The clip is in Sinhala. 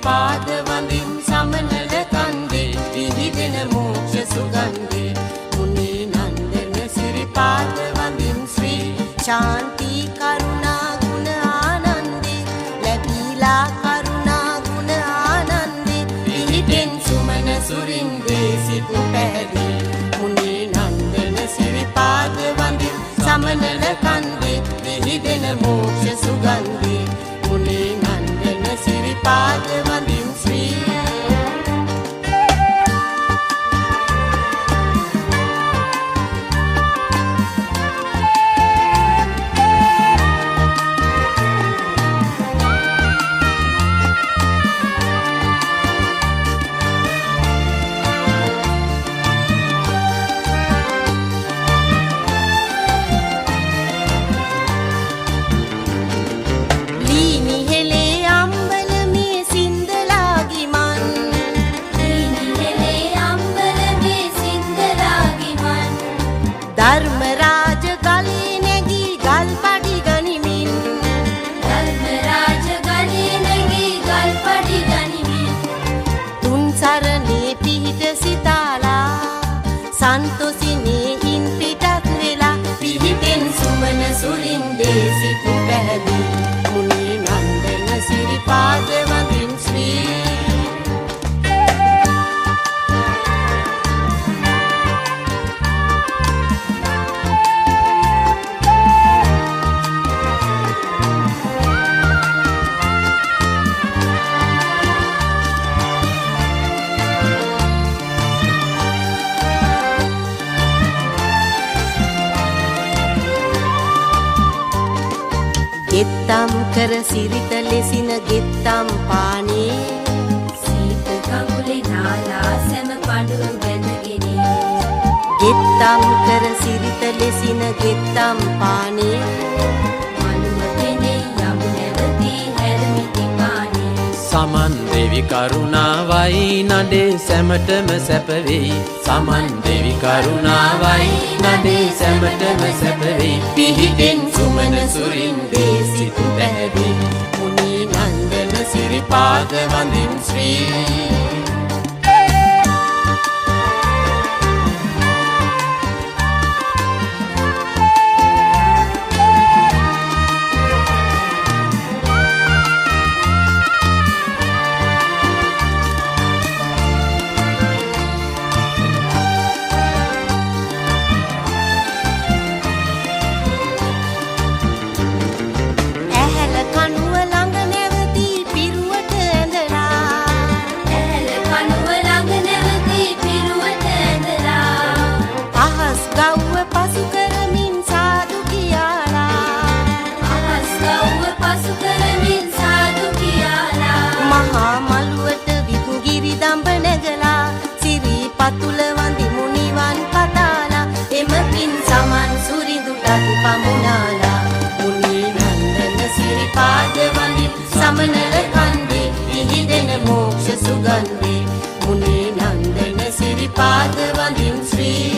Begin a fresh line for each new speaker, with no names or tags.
පාද වඳින් සමනල කන්දේ විහිදෙන මෝක්ෂ සුගන්ධේ මුනි නන්දන සිරිපාද වඳින් ශ්‍රී ශාන්ති කරුණා ගුණ ආනන්දේ ලැබීලා කරුණා ගුණ ආනන්දේ විහිදෙන් සුමන සුරින්දේ සිත් පැහැදී මුනි නන්දන සිරිපාද වඳින් සමනල කන්දේ විහිදෙන මෝක්ෂ සුගන්ධේ මුනි නන්දන සිරිපාද වඳින් ශ්‍රී ධර්මරාජ ගලේ නැගී ගල් පඩි ගනිමින් ධර්මරාජ ගලේ නැගී ගල් පඩි ගනිමින් තුන් සරණේ පිහිට සිතාලා සන්තෝසිනේ ඉන් පිටත් වෙලා පිහිටෙන් සුමන සුරින්දේ සිත් පැහැදී මුනි නන්දන සිරිපාද වඳින් ශ්‍රී ගෙත්තම් කර සිරිත ලෙසින ගෙත්තම් පානේ සීත කඟුලේ නාලා සැම පඬු බැඳගෙන ගෙත්තම් කර සිරිත ලෙසින ගෙත්තම් පානේ මනුව පෙනේ යමු නැවතී හැරමිටි පානේ
සමන් දෙවි කරුණාවයි නඩේ සැමටම සැප වෙයි සමන් දෙවි කරුණාවයි නඩේ සැමටම සැප වෙයි
පිහිටෙන් සුමන සුරින්දේ සිත් පැහැදී මුනි නන්දන සිරිපාද වඳින් ශ්‍රී පතුල වඳිමු නිවන් පතාලා එමකින් සමන් සුරිඳුටත් පමුණාලා මුනි නන්දන සිරිපාද වඳින් සමනල කන්දේ විහිදෙන මෝක්ෂ සුගන්ධේ මුනි නන්දන සිරිපාද වඳින් ශ්‍රී